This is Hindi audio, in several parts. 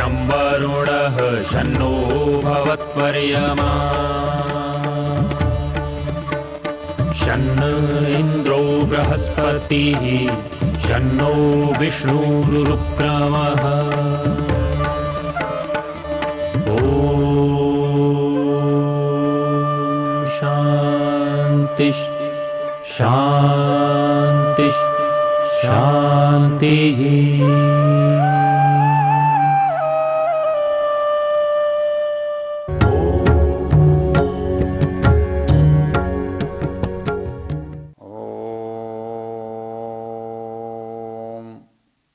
शं वरुणः शन्नो भवत्वर्यमा शन्न इन्द्रो बृहस्पतिः शन्नो विष्णुरुक्रमः ॐ शान्ति शान्ति शान्तिः।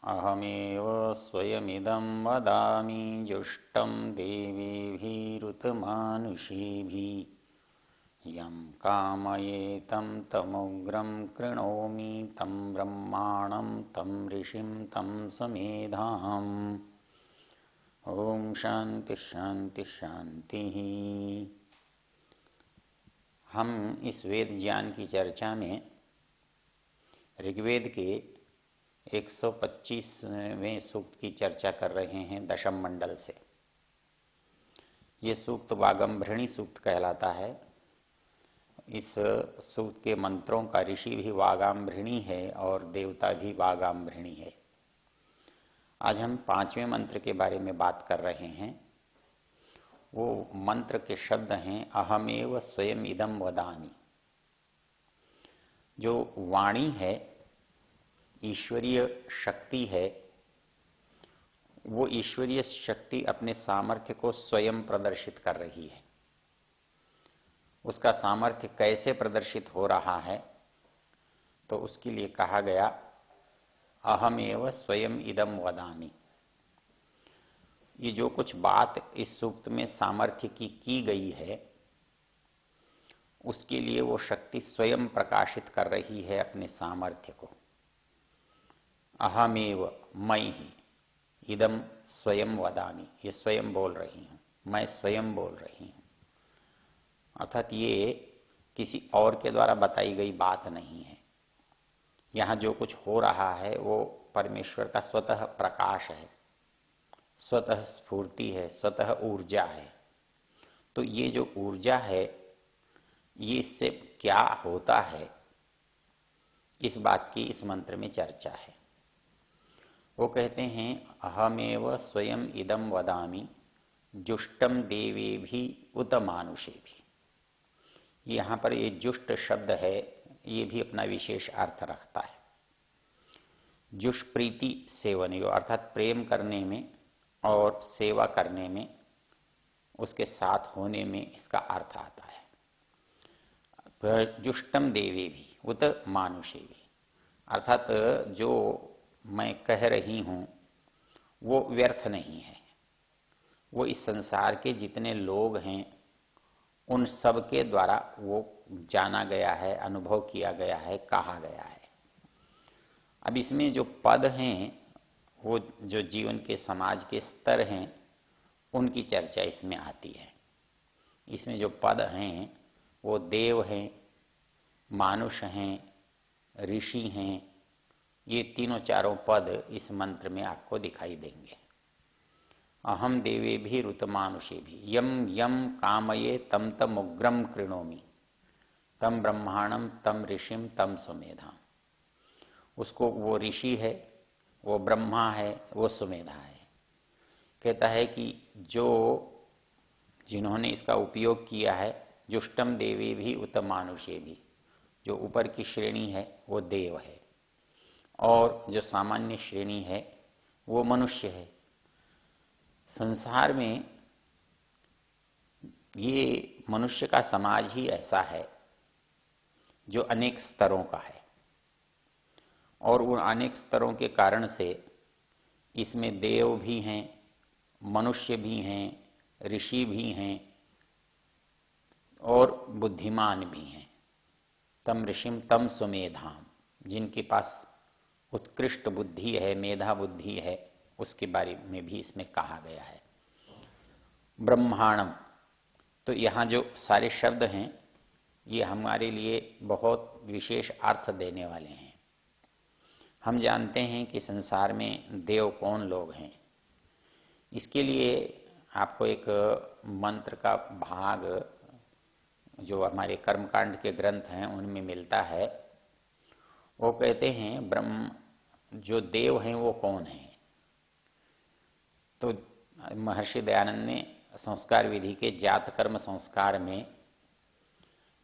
अहमेव स्वयमिदं वदामि जुष्टं देवीभिरुतमानुषीभिः यं कामयेतं तमुग्रं कृणोमि तं ब्रह्माणं तं ऋषिं तं स्वमेधाम्। ओम शांति शांति शांति। हम इस वेद ज्ञान की चर्चा में ऋग्वेद के 125वें सूक्त की चर्चा कर रहे हैं दशम मंडल से। ये सूक्त वागंभृणी सूक्त कहलाता है। इस सूक्त के मंत्रों का ऋषि भी वागांभृणी है और देवता भी वागांभृणी है। आज हम 5वें मंत्र के बारे में बात कर रहे हैं। वो मंत्र के शब्द हैं अहमेव स्वयं इदं वदामि। जो वाणी है, ईश्वरीय शक्ति है, वो ईश्वरीय शक्ति अपने सामर्थ्य को स्वयं प्रदर्शित कर रही है। उसका सामर्थ्य कैसे प्रदर्शित हो रहा है, तो उसके लिए कहा गया अहमेव स्वयं इदं वदामि। ये जो कुछ बात इस सूक्त में सामर्थ्य की गई है, उसके लिए वो शक्ति स्वयं प्रकाशित कर रही है अपने सामर्थ्य को। अहमेव, मैं ही, इदम स्वयं वदामि, ये स्वयं बोल रही हूं, मैं स्वयं बोल रही हूं। अर्थात ये किसी और के द्वारा बताई गई बात नहीं है। यहां जो कुछ हो रहा है वो परमेश्वर का स्वतः प्रकाश है, स्वतः स्फूर्ति है, स्वतः ऊर्जा है। तो ये जो ऊर्जा है, ये इससे क्या होता है, इस बात की इस मंत्र में चर्चा है। वो कहते हैं अहमेव स्वयं इदं वदामि जुष्टम देवेभिः उत मानुषेभिः। यहाँ पर ये जुष्ट शब्द है, ये भी अपना विशेष अर्थ रखता है। जुष प्रीति सेवनयो, अर्थात प्रेम करने में और सेवा करने में, उसके साथ होने में इसका अर्थ आता है। जुष्टम देवी भी उत मानुषे भी, अर्थात जो मैं कह रही हूं वो व्यर्थ नहीं है। वो इस संसार के जितने लोग हैं उन सब के द्वारा वो जाना गया है, अनुभव किया गया है, कहा गया है। अब इसमें जो पद हैं, वो जो जीवन के समाज के स्तर हैं, उनकी चर्चा इसमें आती है। इसमें जो पद हैं वो देव हैं, मानुष हैं, ऋषि हैं। ये तीनों चारों पद इस मंत्र में आपको दिखाई देंगे। अहम देवेभिः ऋतमानुषेभिः यम यम कामये तम तम उग्रम कृणोमि तम ब्रह्माणम तम ऋषिम तम सुमेधाम। उसको, वो ऋषि है, वो ब्रह्मा है, वो सुमेधा है। कहता है कि जो जिन्होंने इसका उपयोग किया है, जुष्टम देवेभिः उत मानुषेभिः, जो ऊपर की श्रेणी है वो देव है और जो सामान्य श्रेणी है वो मनुष्य है। संसार में ये मनुष्य का समाज ही ऐसा है जो अनेक स्तरों का है और उन अनेक स्तरों के कारण से इसमें देव भी हैं, मनुष्य भी हैं, ऋषि भी हैं और बुद्धिमान भी हैं। तम ऋषिम तम सुमेधाम, जिनके पास उत्कृष्ट बुद्धि है, मेधा बुद्धि है, उसके बारे में भी इसमें कहा गया है। ब्रह्मांडम, तो यहाँ जो सारे शब्द हैं ये हमारे लिए बहुत विशेष अर्थ देने वाले हैं। हम जानते हैं कि संसार में देव कौन लोग हैं। इसके लिए आपको एक मंत्र का भाग जो हमारे कर्मकांड के ग्रंथ हैं उनमें मिलता है। वो कहते हैं ब्रह्म जो देव हैं वो कौन है। तो महर्षि दयानंद ने संस्कार विधि के जात कर्म संस्कार में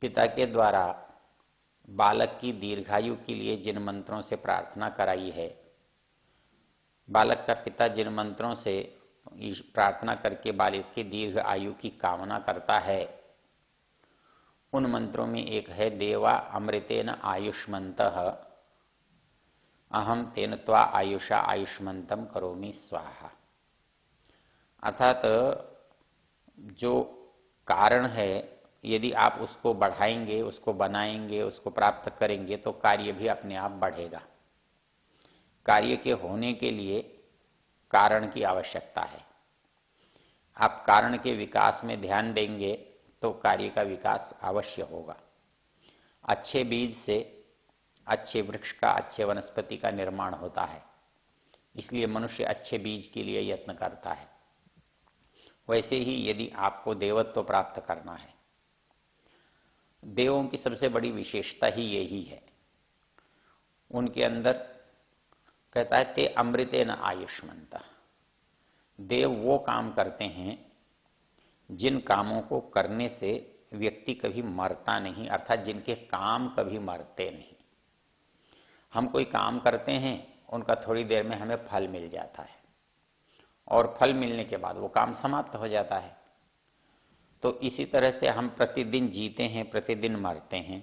पिता के द्वारा बालक की दीर्घायु के लिए जिन मंत्रों से प्रार्थना कराई है, बालक का पिता जिन मंत्रों से प्रार्थना करके बालक की दीर्घ आयु की कामना करता है, उन मंत्रों में एक है देवा अमृतेन आयुष्मन्तः अहम तेन त्वा आयुषा आयुष्मन्तम करोमि स्वाहा। अर्थात जो कारण है यदि आप उसको बढ़ाएंगे, उसको बनाएंगे, उसको प्राप्त करेंगे तो कार्य भी अपने आप बढ़ेगा। कार्य के होने के लिए कारण की आवश्यकता है। आप कारण के विकास में ध्यान देंगे तो कार्य का विकास अवश्य होगा। अच्छे बीज से अच्छे वृक्ष का, अच्छे वनस्पति का निर्माण होता है। इसलिए मनुष्य अच्छे बीज के लिए यत्न करता है। वैसे ही यदि आपको देवत्व प्राप्त करना है, देवों की सबसे बड़ी विशेषता ही यही है। उनके अंदर कहता है ते अमृतेन आयुष्मन्तः, देव वो काम करते हैं जिन कामों को करने से व्यक्ति कभी मरता नहीं, अर्थात जिनके काम कभी मरते नहीं। हम कोई काम करते हैं, उनका थोड़ी देर में हमें फल मिल जाता है और फल मिलने के बाद वो काम समाप्त हो जाता है। तो इसी तरह से हम प्रतिदिन जीते हैं, प्रतिदिन मरते हैं,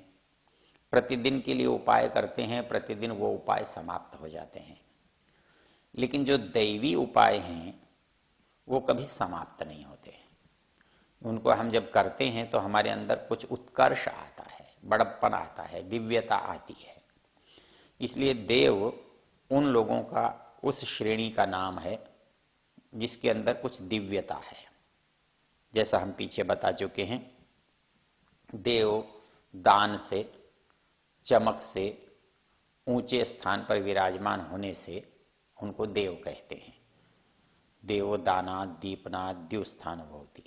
प्रतिदिन के लिए उपाय करते हैं, प्रतिदिन वो उपाय समाप्त हो जाते हैं। लेकिन जो दैवी उपाय हैं वो कभी समाप्त नहीं होते। उनको हम जब करते हैं तो हमारे अंदर कुछ उत्कर्ष आता है, बड़प्पन आता है, दिव्यता आती है। इसलिए देव उन लोगों का, उस श्रेणी का नाम है जिसके अंदर कुछ दिव्यता है। जैसा हम पीछे बता चुके हैं, देव दान से, चमक से, ऊंचे स्थान पर विराजमान होने से उनको देव कहते हैं। देवो दानात् दीपनात् द्युस्थान भवति।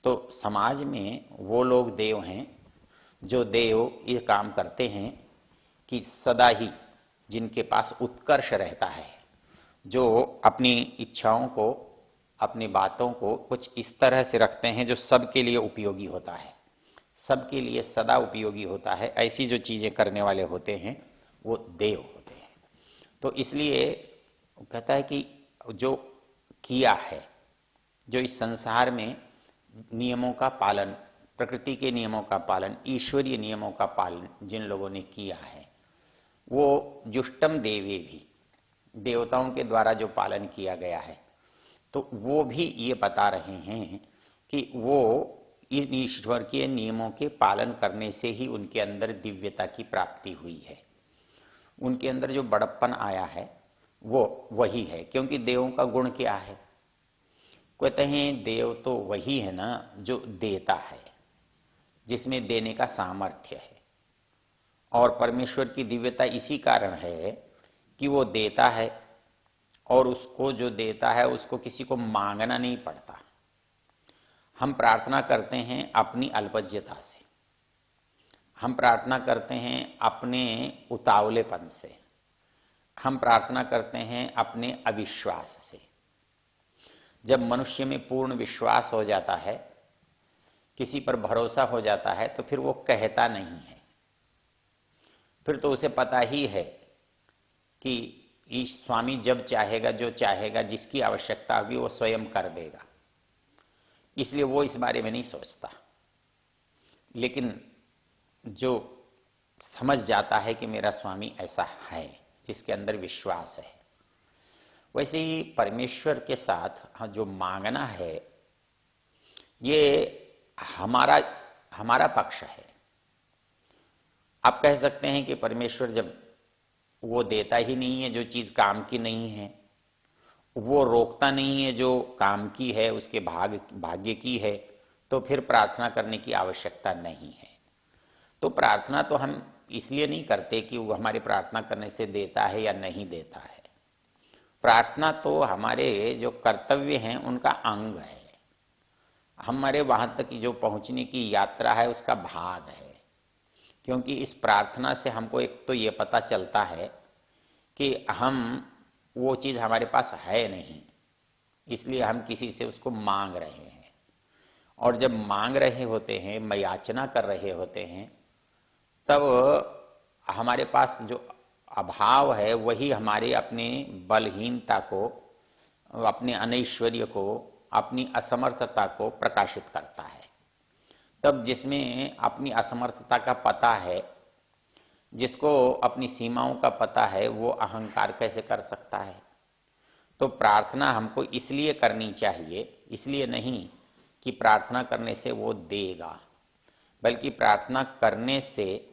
तो समाज में वो लोग देव हैं जो देव ये काम करते हैं कि सदा ही जिनके पास उत्कर्ष रहता है, जो अपनी इच्छाओं को, अपनी बातों को कुछ इस तरह से रखते हैं जो सबके लिए उपयोगी होता है, सबके लिए सदा उपयोगी होता है, ऐसी जो चीजें करने वाले होते हैं वो देव होते हैं। तो इसलिए कहता है कि जो किया है, जो इस संसार में नियमों का पालन, प्रकृति के नियमों का पालन, ईश्वरीय नियमों का पालन जिन लोगों ने किया है, वो जुष्टम देवे भी, देवताओं के द्वारा जो पालन किया गया है, तो वो भी ये बता रहे हैं कि वो इन ईश्वर के नियमों के पालन करने से ही उनके अंदर दिव्यता की प्राप्ति हुई है। उनके अंदर जो बड़प्पन आया है वो वही है। क्योंकि देवों का गुण क्या है? कहते हैं देव तो वही है ना जो देता है, जिसमें देने का सामर्थ्य है। और परमेश्वर की दिव्यता इसी कारण है कि वो देता है, और उसको जो देता है उसको किसी को मांगना नहीं पड़ता। हम प्रार्थना करते हैं अपनी अल्पज्यता से, हम प्रार्थना करते हैं अपने उतावलेपन से, हम प्रार्थना करते हैं अपने अविश्वास से। जब मनुष्य में पूर्ण विश्वास हो जाता है, किसी पर भरोसा हो जाता है, तो फिर वो कहता नहीं है। फिर तो उसे पता ही है कि स्वामी जब चाहेगा, जो चाहेगा, जिसकी आवश्यकता होगी वो स्वयं कर देगा। इसलिए वो इस बारे में नहीं सोचता। लेकिन जो समझ जाता है कि मेरा स्वामी ऐसा है, जिसके अंदर विश्वास है, वैसे ही परमेश्वर के साथ जो मांगना है ये हमारा पक्ष है। आप कह सकते हैं कि परमेश्वर जब वो देता ही नहीं है जो चीज काम की नहीं है, वो रोकता नहीं है जो काम की है, उसके भाग्य की है, तो फिर प्रार्थना करने की आवश्यकता नहीं है। तो प्रार्थना तो हम इसलिए नहीं करते कि वो हमारी प्रार्थना करने से देता है या नहीं देता है। प्रार्थना तो हमारे जो कर्तव्य हैं उनका अंग है, हमारे वहां तक की जो पहुंचने की यात्रा है उसका भाग है। क्योंकि इस प्रार्थना से हमको एक तो ये पता चलता है कि हम वो चीज हमारे पास है नहीं, इसलिए हम किसी से उसको मांग रहे हैं। और जब मांग रहे होते हैं, याचना कर रहे होते हैं, तब हमारे पास जो अभाव है वही हमारे अपने बलहीनता को, अपने अनैश्वर्य को, अपनी असमर्थता को प्रकाशित करता है। तब जिसमें अपनी असमर्थता का पता है, जिसको अपनी सीमाओं का पता है, वो अहंकार कैसे कर सकता है। तो प्रार्थना हमको इसलिए करनी चाहिए, इसलिए नहीं कि प्रार्थना करने से वो देगा, बल्कि प्रार्थना करने से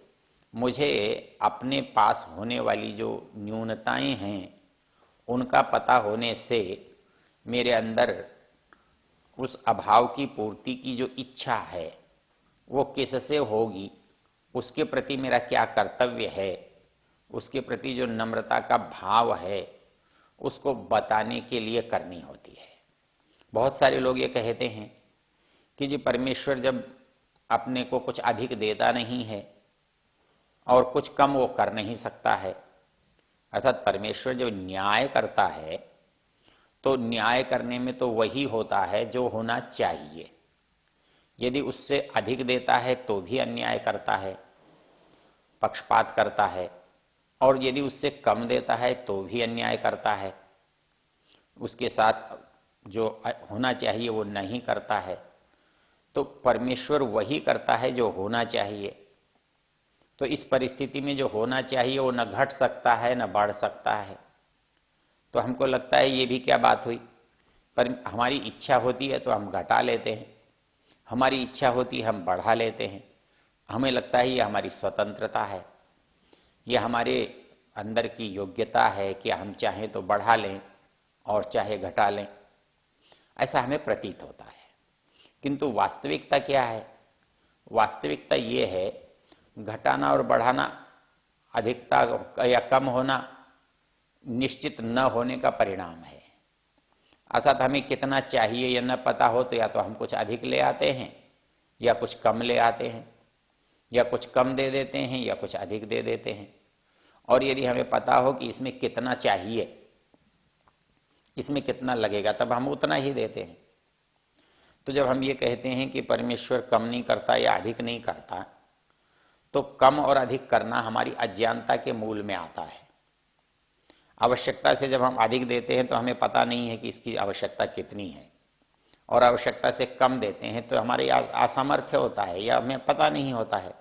मुझे अपने पास होने वाली जो न्यूनताएं हैं उनका पता होने से मेरे अंदर उस अभाव की पूर्ति की जो इच्छा है वो किससे होगी, उसके प्रति मेरा क्या कर्तव्य है, उसके प्रति जो नम्रता का भाव है उसको बताने के लिए करनी होती है। बहुत सारे लोग ये कहते हैं कि जी परमेश्वर जब अपने को कुछ अधिक देता नहीं है और कुछ कम वो कर नहीं सकता है, अर्थात परमेश्वर जब न्याय करता है तो न्याय करने में तो वही होता है जो होना चाहिए। यदि उससे अधिक देता है तो भी अन्याय करता है, पक्षपात करता है, और यदि उससे कम देता है तो भी अन्याय करता है, उसके साथ जो होना चाहिए वो नहीं करता है। तो परमेश्वर वही करता है जो होना चाहिए। तो इस परिस्थिति में जो होना चाहिए वो न घट सकता है न बढ़ सकता है। तो हमको लगता है ये भी क्या बात हुई, पर हमारी इच्छा होती है तो हम घटा लेते हैं, हमारी इच्छा होती है हम बढ़ा लेते हैं। हमें लगता है ये हमारी स्वतंत्रता है, ये हमारे अंदर की योग्यता है कि हम चाहें तो बढ़ा लें और चाहे घटा लें, ऐसा हमें प्रतीत होता है। किंतु वास्तविकता क्या है? वास्तविकता ये है, घटाना और बढ़ाना, अधिकता या कम होना निश्चित न होने का परिणाम है। अर्थात हमें कितना चाहिए या न पता हो तो या तो हम कुछ अधिक ले आते हैं या कुछ कम ले आते हैं, या कुछ कम दे देते हैं या कुछ अधिक दे देते हैं। और यदि हमें पता हो कि इसमें कितना चाहिए, इसमें कितना लगेगा, तब हम उतना ही देते हैं। तो जब हम ये कहते हैं कि परमेश्वर कम नहीं करता या अधिक नहीं करता, तो कम और अधिक करना हमारी अज्ञानता के मूल में आता है। आवश्यकता से जब हम अधिक देते हैं तो हमें पता नहीं है कि इसकी आवश्यकता कितनी है, और आवश्यकता से कम देते हैं तो हमारे असामर्थ्य होता है या हमें पता नहीं होता है।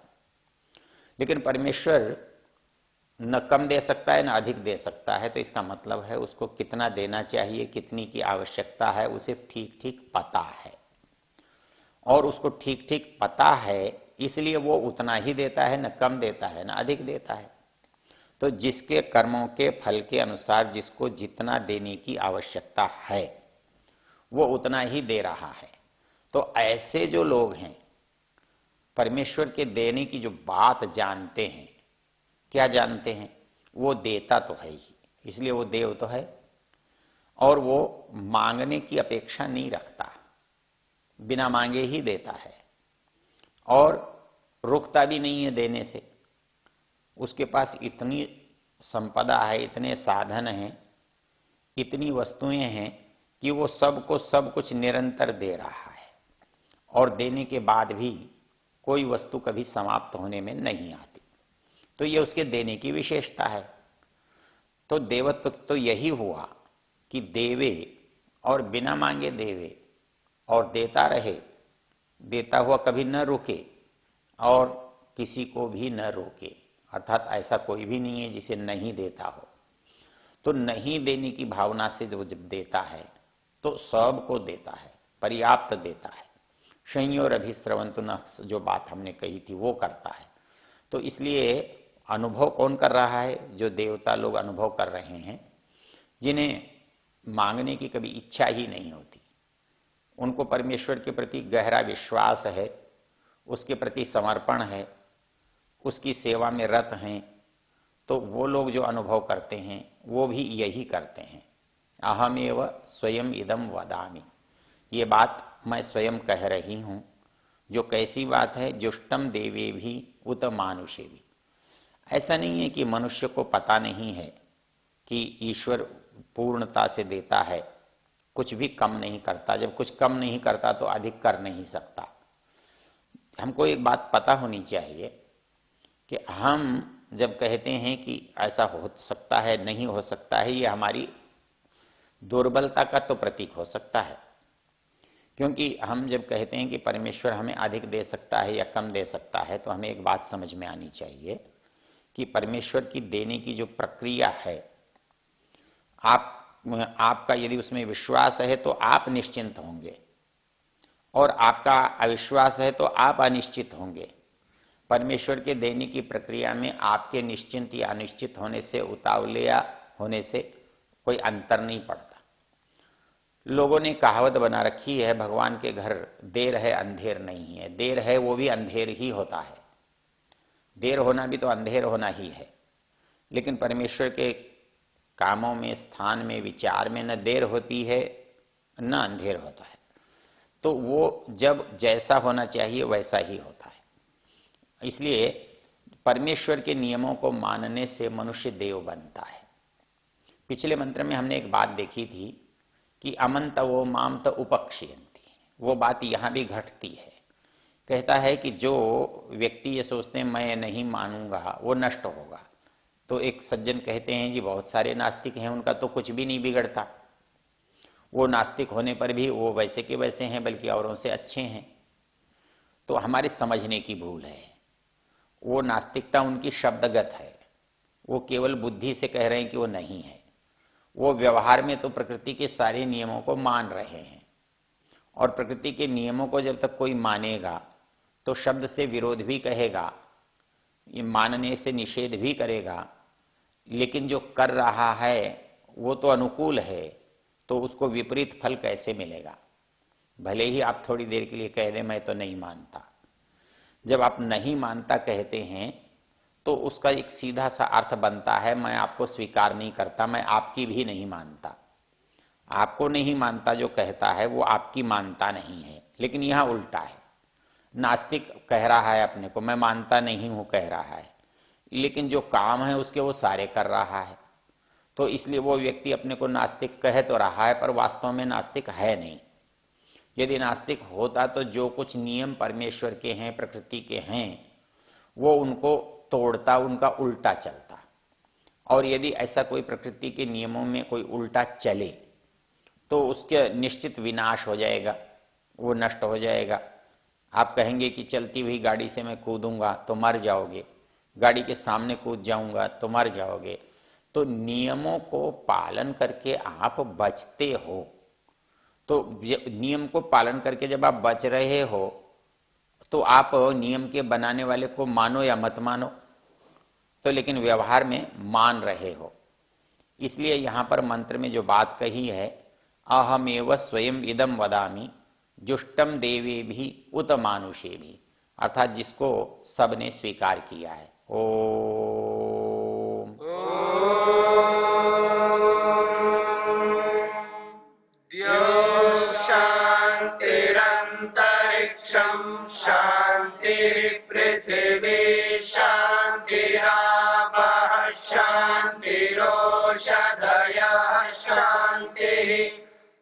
लेकिन परमेश्वर न कम दे सकता है न अधिक दे सकता है, तो इसका मतलब है उसको कितना देना चाहिए, कितनी की आवश्यकता है, उसे ठीक ठीक पता है। और उसको ठीक ठीक पता है इसलिए वो उतना ही देता है, न कम देता है न अधिक देता है। तो जिसके कर्मों के फल के अनुसार जिसको जितना देने की आवश्यकता है वो उतना ही दे रहा है। तो ऐसे जो लोग हैं परमेश्वर के देने की जो बात जानते हैं, क्या जानते हैं? वो देता तो है ही, इसलिए वो देव तो है, और वो मांगने की अपेक्षा नहीं रखता, बिना मांगे ही देता है और रुकता भी नहीं है देने से। उसके पास इतनी संपदा है, इतने साधन हैं, इतनी वस्तुएं हैं कि वो सबको सब कुछ निरंतर दे रहा है, और देने के बाद भी कोई वस्तु कभी समाप्त होने में नहीं आती। तो ये उसके देने की विशेषता है। तो देवत्व तो यही हुआ कि देवे और बिना मांगे देवे और देता रहे, देता हुआ कभी न रुके और किसी को भी न रोके। अर्थात ऐसा कोई भी नहीं है जिसे नहीं देता हो। तो नहीं देने की भावना से जो जब देता है तो सबको देता है, पर्याप्त देता है। संयोर अभिस्रवंतु न, जो बात हमने कही थी वो करता है। तो इसलिए अनुभव कौन कर रहा है? जो देवता लोग अनुभव कर रहे हैं, जिन्हें मांगने की कभी इच्छा ही नहीं होती, उनको परमेश्वर के प्रति गहरा विश्वास है, उसके प्रति समर्पण है, उसकी सेवा में रत हैं। तो वो लोग जो अनुभव करते हैं वो भी यही करते हैं अहमेव स्वयं इदम वदामि, ये बात मैं स्वयं कह रही हूं। जो कैसी बात है? जुष्टम देवे भी उत मानुषे भी। ऐसा नहीं है कि मनुष्य को पता नहीं है कि ईश्वर पूर्णता से देता है, कुछ भी कम नहीं करता। जब कुछ कम नहीं करता तो अधिक कर नहीं सकता। हमको एक बात पता होनी चाहिए कि हम जब कहते हैं कि ऐसा हो सकता है, नहीं हो सकता है, ये हमारी दुर्बलता का तो प्रतीक हो सकता है। क्योंकि हम जब कहते हैं कि परमेश्वर हमें अधिक दे सकता है या कम दे सकता है, तो हमें एक बात समझ में आनी चाहिए कि परमेश्वर की देने की जो प्रक्रिया है, आपका यदि उसमें विश्वास है तो आप निश्चिंत होंगे, और आपका अविश्वास है तो आप अनिश्चित होंगे। परमेश्वर के देने की प्रक्रिया में आपके निश्चिंत या अनिश्चित होने से, उतावले या होने से कोई अंतर नहीं पड़ता। लोगों ने कहावत बना रखी है, भगवान के घर देर है अंधेर नहीं है। देर है वो भी अंधेर ही होता है, देर होना भी तो अंधेर होना ही है। लेकिन परमेश्वर के कामों में, स्थान में, विचार में न देर होती है न अंधेर होता है। तो वो जब जैसा होना चाहिए वैसा ही होता है। इसलिए परमेश्वर के नियमों को मानने से मनुष्य देव बनता है। पिछले मंत्र में हमने एक बात देखी थी कि अमंत वो माम त उपक्षयंती, वो बात यहां भी घटती है। कहता है कि जो व्यक्ति ये सोचते हैं मैं नहीं मानूंगा वो नष्ट होगा। तो एक सज्जन कहते हैं जी बहुत सारे नास्तिक हैं, उनका तो कुछ भी नहीं बिगड़ता, वो नास्तिक होने पर भी वो वैसे के वैसे हैं, बल्कि औरों से अच्छे हैं। तो हमारे समझने की भूल है। वो नास्तिकता उनकी शब्दगत है, वो केवल बुद्धि से कह रहे हैं कि वो नहीं है। वो व्यवहार में तो प्रकृति के सारे नियमों को मान रहे हैं, और प्रकृति के नियमों को जब तक कोई मानेगा तो शब्द से विरोध भी कहेगा, ये मानने से निषेध भी करेगा, लेकिन जो कर रहा है वो तो अनुकूल है, तो उसको विपरीत फल कैसे मिलेगा? भले ही आप थोड़ी देर के लिए कह दें मैं तो नहीं मानता। जब आप नहीं मानता कहते हैं तो उसका एक सीधा सा अर्थ बनता है मैं आपको स्वीकार नहीं करता, मैं आपकी भी नहीं मानता। आपको नहीं मानता जो कहता है वो आपकी मानता नहीं है। लेकिन यहां उल्टा है, नास्तिक कह रहा है अपने को मैं मानता नहीं हूं कह रहा है, लेकिन जो काम है उसके वो सारे कर रहा है। तो इसलिए वो व्यक्ति अपने को नास्तिक कह तो रहा है पर वास्तव में नास्तिक है नहीं। यदि नास्तिक होता तो जो कुछ नियम परमेश्वर के हैं, प्रकृति के हैं, वो उनको तोड़ता, उनका उल्टा चलता। और यदि ऐसा कोई प्रकृति के नियमों में कोई उल्टा चले तो उसके निश्चित विनाश हो जाएगा, वो नष्ट हो जाएगा। आप कहेंगे कि चलती हुई गाड़ी से मैं कूदूंगा तो मर जाओगे, गाड़ी के सामने कूद जाऊंगा तो मर जाओगे। तो नियमों को पालन करके आप बचते हो। तो नियम को पालन करके जब आप बच रहे हो तो आप नियम के बनाने वाले को मानो या मत मानो, तो लेकिन व्यवहार में मान रहे हो। इसलिए यहां पर मंत्र में जो बात कही है, अहमेव स्वयं इदम वदामि जुष्टम देवे भी उत मानुषे भी, अर्थात जिसको सबने स्वीकार किया है। ओम शांतिरंतरिक्षम शांतिर्पृथिवी शांतिरापः शांतिरोषधयः शांतिः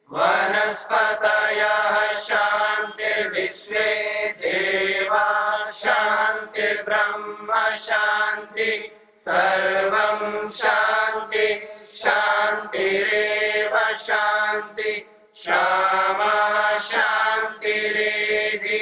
वनस्पतयः शांतिर्विश्वे देवाः शांतिर्ब्रह्म शांति सर्वं शांति शांतिरेव शांति क्षमा शांतिरेधि